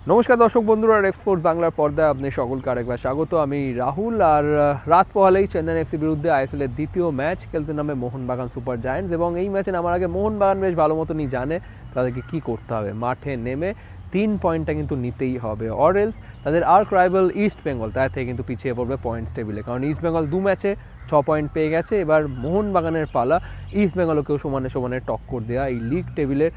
নমস্কার দর্শক বন্ধুরা, রেক্স স্পোর্টস বাংলার পর্দায় আপনি সকলকে আরেকবার স্বাগত। আমি রাহুল। আর রাত পোহালেই চেন্নাই এফসি বিরুদ্ধে আইএসএল এর দ্বিতীয় ম্যাচ খেলতে নামে মোহনবাগান সুপার জায়ান্টস, এবং এই ম্যাচে নামার আগে মোহনবাগান বেশ ভালো মতনই জানে তাদেরকে কী করতে হবে। মাঠে নেমে 3 পয়েন্টটা কিন্তু নিতেই হবে, অর এলস তাদের আর্ক রাইভাল ইস্ট বেঙ্গল তার থেকে কিন্তু পিছিয়ে পড়বে পয়েন্টস টেবিলে। কারণ ইস্ট বেঙ্গল 2 ম্যাচে 6 পয়েন্ট পেয়ে গেছে। এবার মোহনবাগানের পালা ইস্ট বেঙ্গলকেও সমানে সমানে টক্কর দেওয়া এই লিগ টেবিলের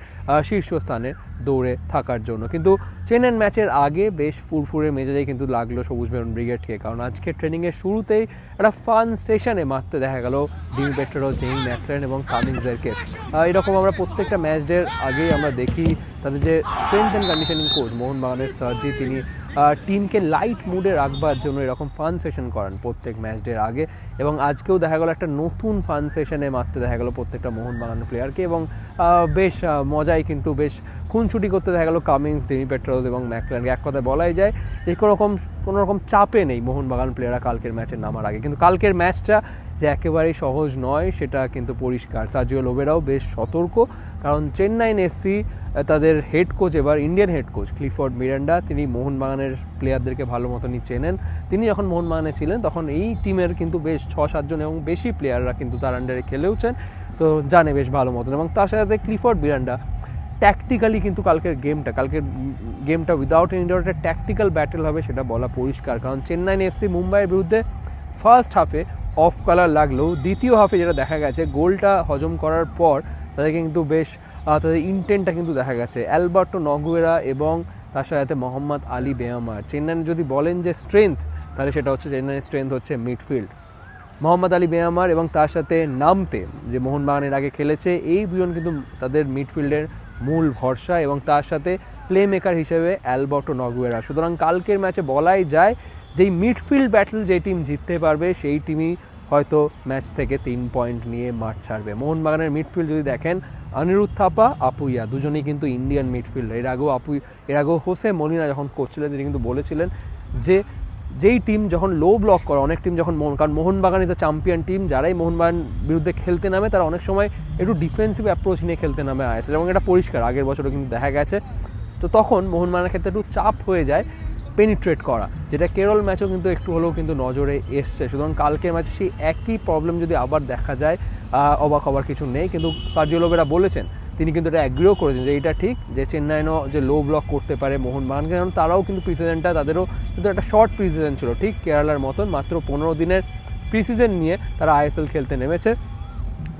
শীর্ষস্থানে দৌড়ে থাকার জন্য। কিন্তু চেন্নাই ম্যাচের আগে বেশ ফুরফুরে মেজাজেই কিন্তু লাগলো সবুজ মেরুন ব্রিগেডকে, কারণ আজকে ট্রেনিংয়ের শুরুতেই একটা ফান স্টেশনে মারতে দেখা গেল ডিমি পেট্রোস, জেমি ম্যাকলারেন এবং কামিংসদেরকে। এরকম আমরা প্রত্যেকটা ম্যাচ ডের আগেই আমরা দেখি তাদের যে স্ট্রেংথ অ্যান্ড কন্ডিশনিং কোচ মোহনবাগানের সার্জি, তিনি টিমকে লাইট মুডে রাখবার জন্য এরকম ফান সেশন করান প্রত্যেক ম্যাচ ডের আগে। এবং আজকেও দেখা গেল একটা নতুন ফান সেশনে মারতে দেখা গেলো প্রত্যেকটা মোহনবাগানের প্লেয়ারকে, এবং বেশ মজাই কিন্তু বেশ খুনছুটি করতে দেখা গেলো কামিংস, ডেমি পেট্রোস এবং ম্যাকলারেনকে। এক কথায় বলাই যায় যে কোনো রকম চাপে নেই মোহনবাগান প্লেয়াররা কালকের ম্যাচে নামার আগে। কিন্তু কালকের ম্যাচটা যে একেবারেই সহজ নয় সেটা কিন্তু পরিষ্কার। সার্জিও লোবেরাও বেশ সতর্ক, কারণ চেন্নাই এফসি তাদের হেড কোচ, এবার Indian head coach Clifford Miranda, তিনি মোহনবাগানের প্লেয়ারদেরকে ভালো মতনই চেনেন। তিনি যখন মোহনবাগানে ছিলেন তখন এই টিমের কিন্তু বেশ 6-7 জন এবং বেশি প্লেয়াররা কিন্তু তার আন্ডারে খেলেওছেন, তো জানে বেশ ভালো মতন। এবং তার সাথে ক্লিফোর্ড মিরান্ডা ট্যাকটিক্যালি কিন্তু কালকের গেমটা উইদাউট এনি ডাউট একটা ট্যাকটিক্যাল ব্যাটেল হবে, সেটা বলা পরিষ্কার। কারণ চেন্নাই এফসি মুম্বাইয়ের বিরুদ্ধে ফার্স্ট হাফে অফ কালার লাগলেও দ্বিতীয় হাফে যেটা দেখা গেছে, গোলটা হজম করার পর তাদেরকে কিন্তু বেশ তাদের ইন্টেন্টটা কিন্তু দেখা গেছে। অ্যালবার্টো নগুয়েরা এবং তার সাথে মোহাম্মদ আলী বেয়ামার। চেন্নাইয়ের যদি বলেন যে স্ট্রেংথ, তাহলে সেটা হচ্ছে চেন্নাইয়ের স্ট্রেংথ হচ্ছে মিডফিল্ড। মোহাম্মদ আলী বেয়ামার এবং তার সাথে নামতে, যে মোহনবাগানের আগে খেলেছে, এই দুজন কিন্তু তাদের মিডফিল্ডের মূল ভরসা, এবং তার সাথে প্লে মেকার হিসেবে অ্যালবার্টো নগুয়েরা। সুতরাং কালকের ম্যাচে বলাই যায় যেই মিডফিল্ড ব্যাটল যে টিম জিততে পারবে সেই টিমই হয়তো ম্যাচ থেকে 3 পয়েন্ট নিয়ে মাঠ ছাড়বে। মোহনবাগানের মিডফিল্ড যদি দেখেন, অনিরুদ্ধ থাপা, আপুইয়া, দুজনেই কিন্তু ইন্ডিয়ান মিডফিল্ড। এর আগেও হোসে মলিনা যখন কোচ ছিলেন তিনি কিন্তু বলেছিলেন যে যেই টিম যখন লো ব্লক করে, অনেক টিম যখন কারণ Mohun Bagan is a champion team, যারাই মোহনবাগান বিরুদ্ধে খেলতে নামে তারা অনেক সময় একটু ডিফেন্সিভ অ্যাপ্রোচ নিয়ে খেলতে নামে আইএসএল, এবং এটা পরিষ্কার আগের বছরও কিন্তু দেখা গেছে। তো তখন মোহনবাগানের ক্ষেত্রে একটু চাপ হয়ে যায় পেনিট্রেট করা, যেটা কেরল ম্যাচও কিন্তু একটু হলেও কিন্তু নজরে এসছে। সুতরাং কালকের ম্যাচে সেই একই প্রবলেম যদি আবার দেখা যায়, অবাক হবার কিছু নেই। কিন্তু সার্জিও লোবেরা বলেছেন, তিনি কিন্তু এটা অ্যাগ্রিও করেছেন যে এটা ঠিক যে চেন্নাইনও যে লো ব্লক করতে পারে মোহনবাগানকে, কারণ তারাও কিন্তু প্রিসিজনটা তাদেরও কিন্তু একটা শর্ট প্রিসিজন ছিল, ঠিক কেরালার মতন মাত্র 15 দিনের প্রিসিজন নিয়ে তারা আইএসএল খেলতে নেমেছে।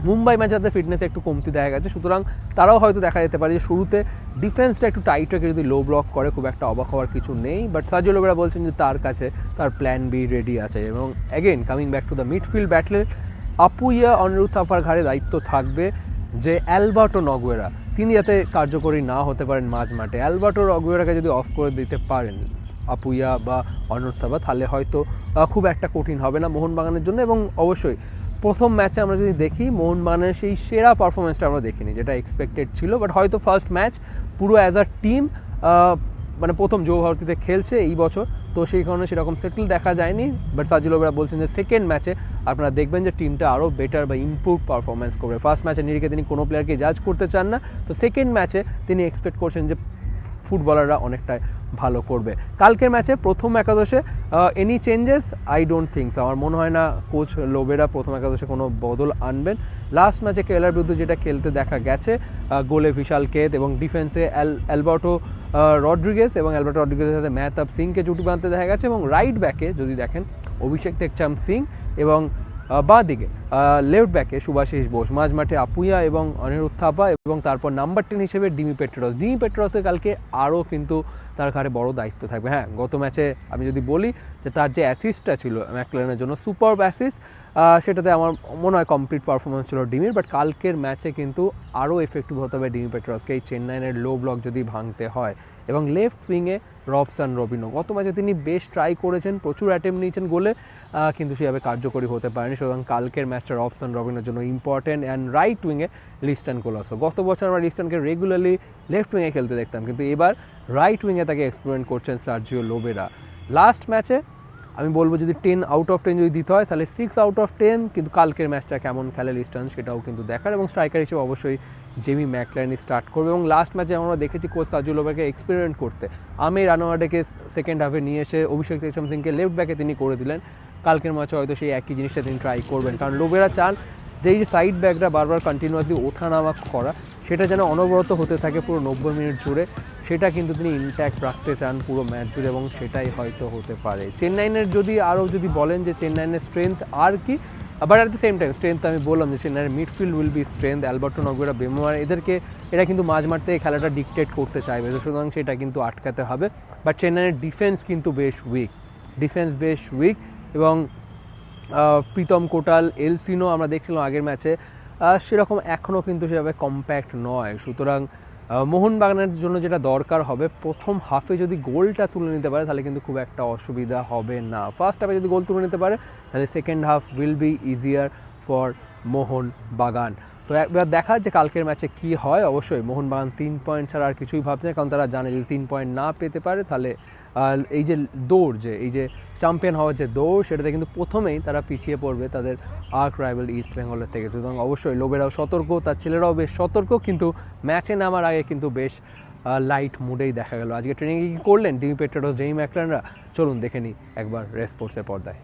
মুম্বাই ম্যাচে তাদের ফিটনেসে একটু কমতি দেখা গেছে, সুতরাং তারাও হয়তো দেখা যেতে পারে যে শুরুতে ডিফেন্সটা একটু টাইট রেখে যদি লো ব্লক করে খুব একটা অবাক হওয়ার কিছু নেই। বাট সার্জিও লোবেরা বলছেন যে তার কাছে তার প্ল্যান বি রেডি আছে। এবং again coming back to the midfield battle, Apuia, Anirudh থাপার ঘাড়ে দায়িত্ব থাকবে যে অ্যালবার্টো নগুয়েরা তিনি যাতে কার্যকরী না হতে পারেন মাঝ মাঠে। অ্যালবার্টো নগুয়েরাকে যদি অফ করে দিতে পারেন আপুইয়া বা অনিরুদ্ধ থাপা, তাহলে হয়তো খুব একটা কঠিন হবে না মোহনবাগানের জন্য। এবং অবশ্যই প্রথম ম্যাচে আমরা যদি দেখি, মোহনবাগানের সেই সেরা পারফরমেন্সটা আমরা দেখিনি, যেটা এক্সপেক্টেড ছিল। বাট হয়তো ফার্স্ট ম্যাচ পুরো অ্যাজ আ টিম মানে প্রথম যুবভারতীতে খেলছে এই বছর, তো সেই কারণে সেরকম সেটেল দেখা যায়নি। বাট সার্জিও লোবেরা বলছেন যে সেকেন্ড ম্যাচে আপনারা দেখবেন যে টিমটা আরও বেটার বা ইমপ্রুভ পারফরমেন্স করবে। ফার্স্ট ম্যাচে নিরিখে তিনি কোনো প্লেয়ারকে জাজ করতে চান না, তো সেকেন্ড ম্যাচে তিনি এক্সপেক্ট করছেন যে ফুটবলাররা অনেকটাই ভালো করবে। কালকের ম্যাচে প্রথম একাদশে any changes I don't thinks, আমার মনে হয় না কোচ লোবেরা প্রথম একাদশে কোনো বদল আনবেন। লাস্ট ম্যাচে কেরালার বিরুদ্ধে যেটা খেলতে দেখা গেছে, গোলে বিশাল কেত এবং ডিফেন্সে অ্যালবার্টো রড্রিগেজ এবং অ্যালবার্টো রড্রিগেজের সাথে মেহতাব সিংকে জুটি বাঁধতে দেখা গেছে। এবং রাইট ব্যাকে যদি দেখেন অভিষেক টেকচাম সিং, এবং বাঁ দিকে লেফট ব্যাকে সুভাশিস বোস, মাঝ মাঠে আপুইয়া এবং অনিরুদ্ধ থাপা, এবং তারপর নাম্বার 10 হিসেবে ডিমি পেট্রোসে কালকে আরও কিন্তু তার ঘাড়ে বড় দায়িত্ব থাকবে। হ্যাঁ, গত ম্যাচে আমি যদি বলি যে তার যে অ্যাসিস্টটা ছিল ম্যাকলারেনের জন্য, সুপারব অ্যাসিস্ট, সেটাতে আমার মনে হয় কমপ্লিট পারফরমেন্স ছিল ডিমির। বাট কালকের ম্যাচে কিন্তু আরও এফেক্টিভ হতে হবে ডিমি পেট্রোসকে এই চেন্নাইয়ের লো ব্লক যদি ভাঙতে হয়। এবং লেফট উইংয়ে রবসান রবিনো, গত ম্যাচে তিনি বেশ ট্রাই করেছেন, প্রচুর অ্যাটেম্প নিয়েছেন গোলে, কিন্তু সেভাবে কার্যকরী হতে পারেনি। সুতরাং কালকের ম্যাচটা রবসান রবিনোর জন্য ইম্পর্টেন্ট। অ্যান্ড রাইট উইংয়ে লিস্টন কোলাসো, গত বছর আমরা লিস্টনকে রেগুলারলি লেফট উইংয়ে খেলতে দেখতাম, কিন্তু এবার রাইট উইংয়ে তাকে এক্সপেরিমেন্ট করছেন সার্জিও লোবেরা। লাস্ট ম্যাচে আমি বলবো যদি 10 আউট অফ 10 যদি দিতে হয় তাহলে 6 আউট অফ 10, কিন্তু কালকের ম্যাচটা কেমন খেলে লিস্টন সেটাও কিন্তু দেখার। এবং স্ট্রাইকার হিসেবে অবশ্যই জেমি ম্যাকলারেনই স্টার্ট করবে। এবং লাস্ট ম্যাচে আমরা দেখেছি কোচ সাজুলোভাকে এক্সপেরিমেন্ট করতে আমির রানোয়াডেকে সেকেন্ড হাফে নিয়ে এসে অভিষেক রেশম সিংকে লেফট ব্যাকে তিনি করে দিলেন। কালকের ম্যাচে হয়তো সেই একই জিনিসটা তিনি ট্রাই করবেন, কারণ লোবেরা চান যে এই যে সাইড ব্যাকরা বারবার কন্টিনিউয়াসলি ওঠানামা করা সেটা যেন অনবরত হতে থাকে পুরো 90 মিনিট জুড়ে, সেটা কিন্তু তিনি ইনট্যাক্ট রাখতে চান পুরো ম্যাচ জুড়ে, এবং সেটাই হয়তো হতে পারে। চেন্নাইয়ের যদি বলেন যে চেন্নাইয়ের স্ট্রেংথ আর কি, but at the same time strength আমি বললাম যে চেন্নাইয়ের midfield will be strength. Alberto Noguera, বেমোয়ার, এরা কিন্তু মাঝমাঠ থেকে খেলাটা ডিকটেট করতে চাইবে, তো সুতরাং সেটা কিন্তু আটকাতে হবে। বাট চেন্নাইয়ের ডিফেন্স কিন্তু বেশ উইক, এবং প্রীতম কোটাল, এলসিনো আমরা দেখছিলাম আগের ম্যাচে, সেরকম এখনও কিন্তু সেভাবে কম্প্যাক্ট নয়। সুতরাং মোহনবাগানের জন্য যেটা দরকার হবে, প্রথম হাফে যদি গোলটা তুলে নিতে পারে তাহলে কিন্তু খুব একটা অসুবিধা হবে না। ফার্স্ট হাফে যদি গোল তুলে নিতে পারে তাহলে second half will be easier for Mohun Bagan. তো একবার দেখার যে কালকের ম্যাচে কি হয়। অবশ্যই মোহনবাগান 3 পয়েন্ট ছাড়া আর কিছুই ভাবছে না, কারণ তারা জানে যদি 3 পয়েন্ট না পেতে পারে তাহলে এই যে দৌড়, এই যে চ্যাম্পিয়ন হওয়ার যে দৌড়, সেটাতে কিন্তু প্রথমেই তারা পিছিয়ে পড়বে তাদের আর্ক রাইভাল ইস্ট বেঙ্গলের থেকে। সুতরাং অবশ্যই লোবেরাও সতর্ক, তার ছেলেরাও বেশ সতর্ক, কিন্তু ম্যাচে নামার আগে কিন্তু বেশ লাইট মুডেই দেখা গেল। আজকে ট্রেনিংয়ে কী করলেন ডিমি পেট্রাডস, জেমি ম্যাকলারেনরা, চলুন দেখে নিই একবার রেস স্পোর্টসের পর্দায়।